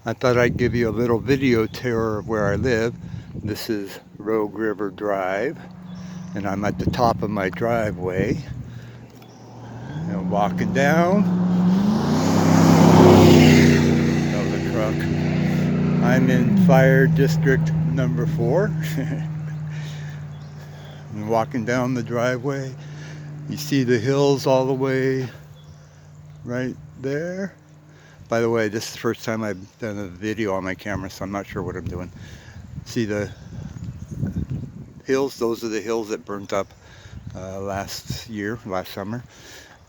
I thought I'd give you a little video tour of where I live. This is Rogue River Drive, and I'm at the top of my driveway. And walking down, that was a truck. I'm in Fire District number 4. And walking down the driveway, you see the hills all the way right there. By the way, this is the first time I've done a video on my camera, so I'm not sure what I'm doing. See the hills? Those are the hills that burnt up last summer.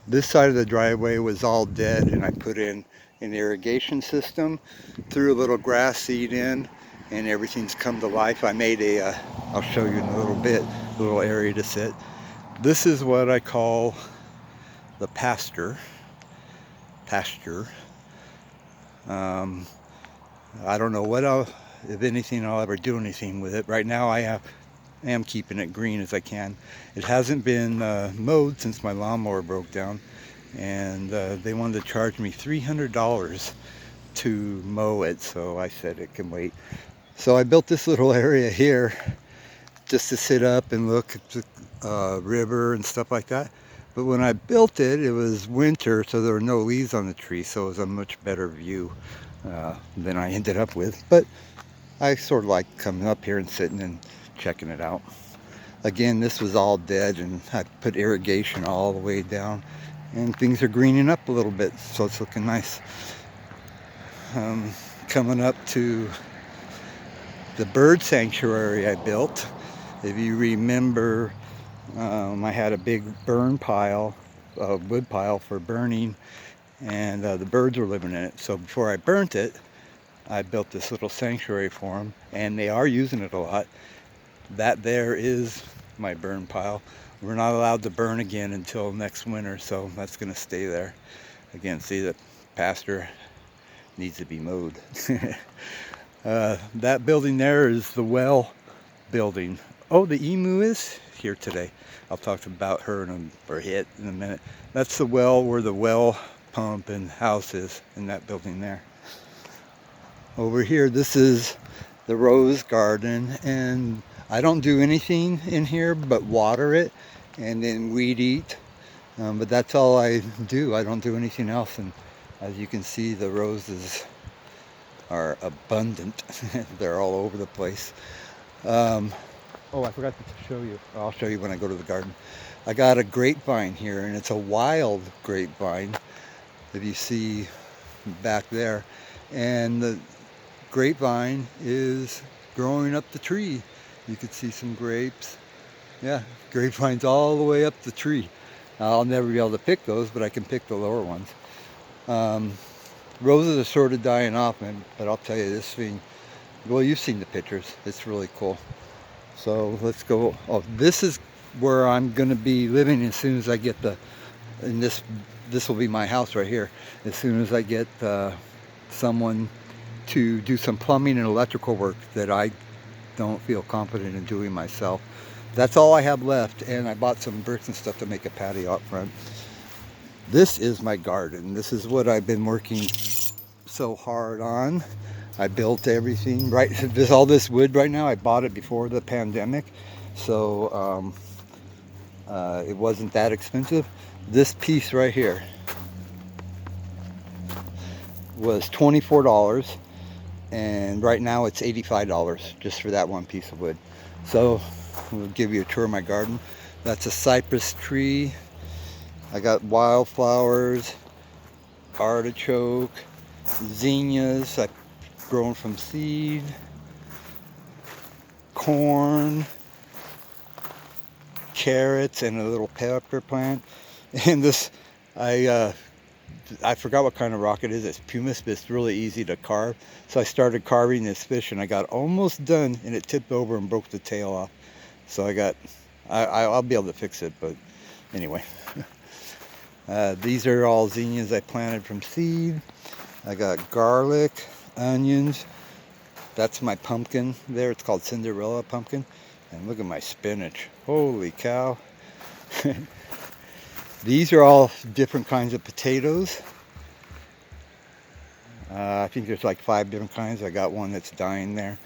This side of the driveway was all dead, and I put in an irrigation system, threw a little grass seed in, and everything's come to life. I made I'll show you in a little bit, a little area to sit. This is what I call the pasture. I don't know if anything, I'll ever do anything with it. Right now I am keeping it green as I can. It hasn't been mowed since my lawnmower broke down, and they wanted to charge me $300 to mow it, so I said it can wait. So I built this little area here just to sit up and look at the river and stuff like that. But when I built it, it was winter, so there were no leaves on the tree, so it was a much better view than I ended up with. But I sort of like coming up here and sitting and checking it out. Again, this was all dead, and I put irrigation all the way down, and things are greening up a little bit, so it's looking nice. Coming up to the bird sanctuary I built. If you remember, I had a big burn pile, a wood pile for burning, and the birds were living in it. So before I burnt it, I built this little sanctuary for them, and they are using it a lot. That there is my burn pile. We're not allowed to burn again until next winter, so that's going to stay there. Again, see, the pasture needs to be mowed. That building there is the well building. Oh, the emu is here today. I'll talk about her or it in a minute. That's the well where the well pump and house is, in that building there. Over here, this is the rose garden, and I don't do anything in here but water it and then weed eat. But that's all I do. I don't do anything else. And as you can see, the roses are abundant. They're all over the place. Oh, I forgot to show you. I'll show you when I go to the garden. I got a grapevine here, and it's a wild grapevine, if you see back there. And the grapevine is growing up the tree. You can see some grapes. Yeah, grapevines all the way up the tree. I'll never be able to pick those, but I can pick the lower ones. Roses are sort of dying off, but I'll tell you, this thing, well, you've seen the pictures. It's really cool. So let's go. Oh, this is where I'm going to be living as soon as I get and this will be my house right here, as soon as I get someone to do some plumbing and electrical work that I don't feel confident in doing myself. That's all I have left, and I bought some bricks and stuff to make a patio out front. This is my garden. This is what I've been working so hard on. I built everything. Right, there's all this wood right now. I bought it before the pandemic, so it wasn't that expensive. This piece right here was $24, and right now it's $85 just for that one piece of wood. So we'll give you a tour of my garden. That's a cypress tree. I got wildflowers, artichoke, zinnias I've grown from seed, corn, carrots, and a little pepper plant. And this, I forgot what kind of rock it is. It's pumice, but it's really easy to carve. So I started carving this fish, and I got almost done, and it tipped over and broke the tail off. So I'll be able to fix it, but anyway. These are all zinnias I planted from seed. I got garlic, onions. That's my pumpkin there. It's called Cinderella pumpkin. And look at my spinach. Holy cow. These are all different kinds of potatoes. I think there's like 5 different kinds. I got one that's dying there.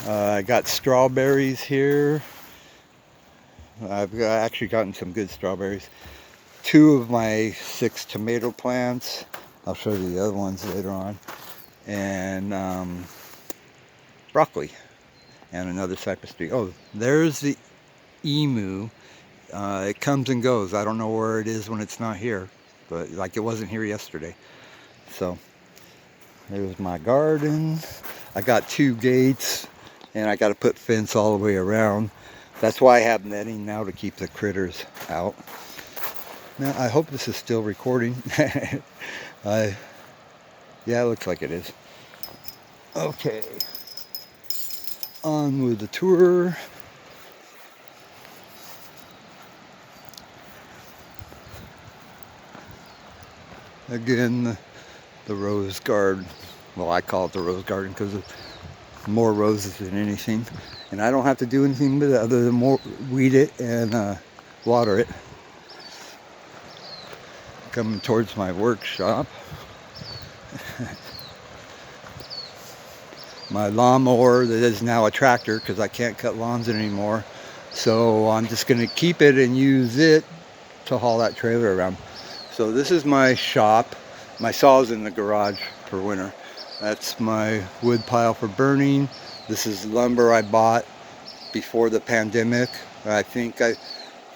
I got strawberries here. Actually gotten some good strawberries. 2 of my 6 tomato plants. I'll show you the other ones later on. And broccoli and another cypress tree. Oh, there's the emu. It comes and goes. I don't know where it is when it's not here, but like it wasn't here yesterday. So there's my garden. I got 2 gates, and I got to put fence all the way around. That's why I have netting now, to keep the critters out. Now I hope this is still recording. Yeah, it looks like it is. Okay, on with the tour. Again, the rose garden. Well, I call it the rose garden because of more roses than anything. And I don't have to do anything with it other than more weed it and water it. Coming towards my workshop. My lawnmower that is now a tractor because I can't cut lawns anymore. So I'm just going to keep it and use it to haul that trailer around. So this is my shop. My saw's in the garage for winter. That's my wood pile for burning. This is lumber I bought before the pandemic. I think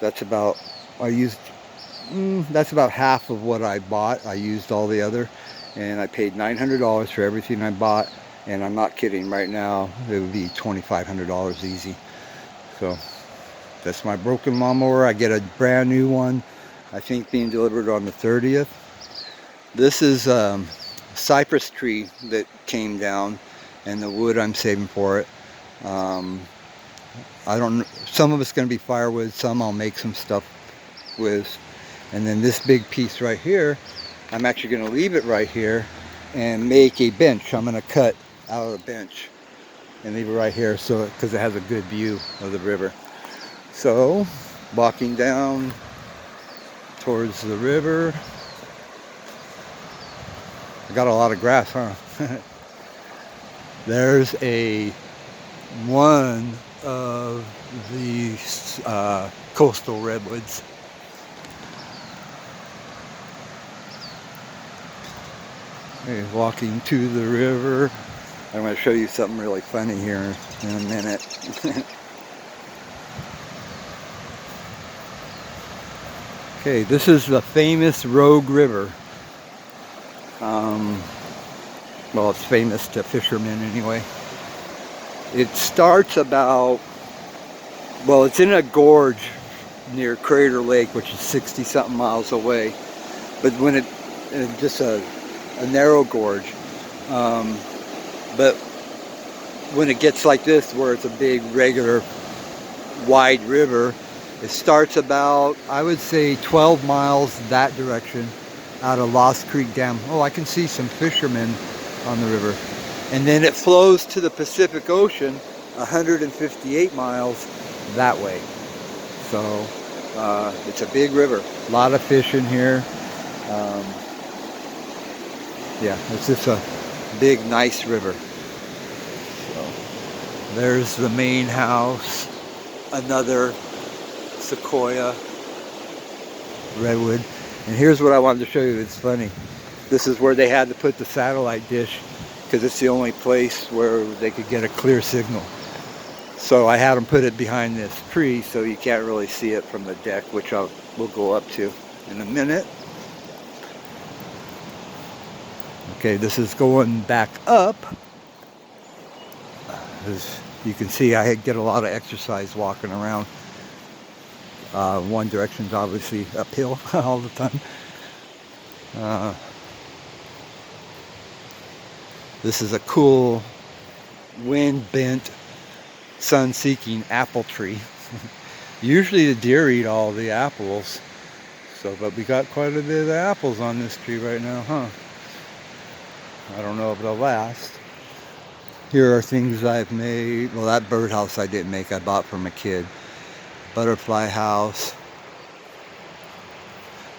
that's about half of what I bought. I used all the other, and I paid $900 for everything I bought. And I'm not kidding, right now it would be $2,500 easy. So that's my broken lawnmower. I get a brand new one, I think being delivered on the 30th. This is a cypress tree that came down, and the wood I'm saving for it. I don't, some of it's going to be firewood, some I'll make some stuff with. And then this big piece right here, I'm actually going to leave it right here and make a bench. I'm going to cut out of the bench and leave it right here, so because it has a good view of the river. So walking down towards the river. I got a lot of grass, huh? There's one of these coastal redwoods. Okay, walking to the river. I'm going to show you something really funny here in a minute. Okay, this is the famous Rogue River. Well, it's famous to fishermen anyway. It starts about, well, it's in a gorge near Crater Lake, which is 60-something miles away. But when it's just a narrow gorge. But when it gets like this, where it's a big, regular, wide river, it starts about, I would say, 12 miles that direction out of Lost Creek Dam. Oh, I can see some fishermen on the river. And then it flows to the Pacific Ocean 158 miles that way. So it's a big river. A lot of fish in here. Yeah, it's just a big, nice river. So there's the main house, another sequoia redwood. And here's what I wanted to show you. It's funny. This is where they had to put the satellite dish because it's the only place where they could get a clear signal. So I had them put it behind this tree so you can't really see it from the deck, which we'll go up to in a minute. Okay, this is going back up. As you can see, I get a lot of exercise walking around. One direction's obviously uphill all the time. This is a cool wind-bent, sun-seeking apple tree. Usually the deer eat all the apples. So, but we got quite a bit of apples on this tree right now, huh? I don't know if they'll last. Here are things I've made. Well, that birdhouse I didn't make, I bought from a kid. Butterfly house.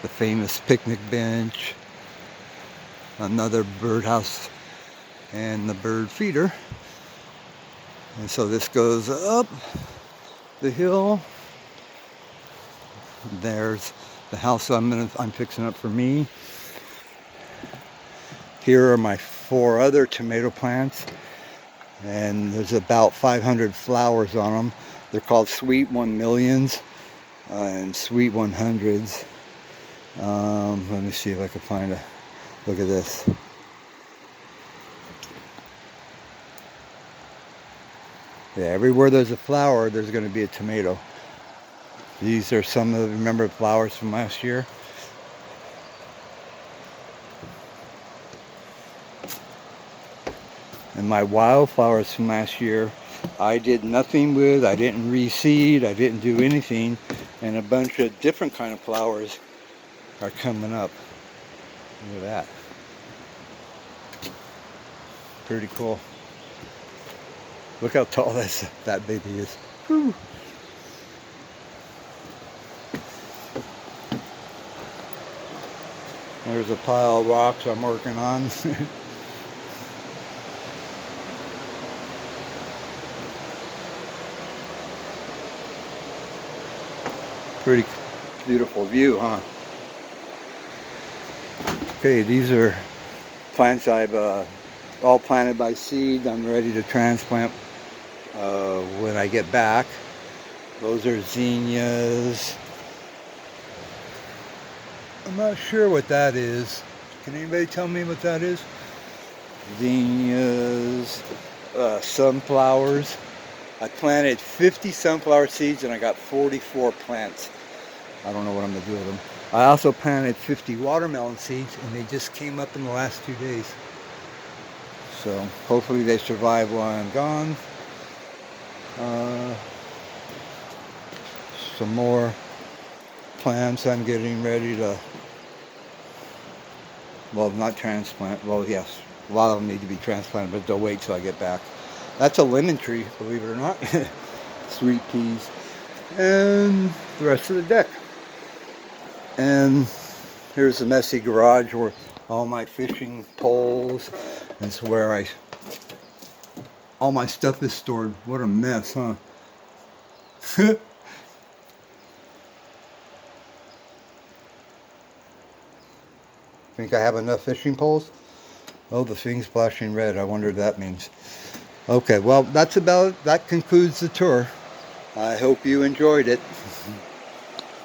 The famous picnic bench. another birdhouse and the bird feeder. And so this goes up the hill. There's the house I'm fixing up for me. Here are my 4 other tomato plants, and there's about 500 flowers on them. They're called Sweet 1 Millions and Sweet 100s. Let me see if I can find a look at this. Yeah, everywhere there's a flower, there's going to be a tomato. These are some of the, remember, flowers from last year. And my wildflowers from last year, I did nothing with. I didn't reseed. I didn't do anything. And a bunch of different kind of flowers are coming up. Look at that. Pretty cool. Look how tall that baby is. Whew. There's a pile of rocks I'm working on. Pretty beautiful view, huh? Okay, these are plants I've all planted by seed. I'm ready to transplant when I get back. Those are zinnias. I'm not sure what that is. Can anybody tell me what that is? Zinnias, sunflowers. I planted 50 sunflower seeds and I got 44 plants. I don't know what I'm going to do with them. I also planted 50 watermelon seeds and they just came up in the last 2 days. So hopefully they survive while I'm gone. Some more plants I'm getting ready to, well, not transplant. Well, yes, a lot of them need to be transplanted, but they'll wait till I get back. That's a lemon tree, believe it or not. Sweet peas. And the rest of the deck. And here's the messy garage where all my fishing poles. That's where all my stuff is stored. What a mess, huh? Think I have enough fishing poles? Oh, the thing's flashing red. I wonder what that means. Okay, well, that concludes the tour. I hope you enjoyed it.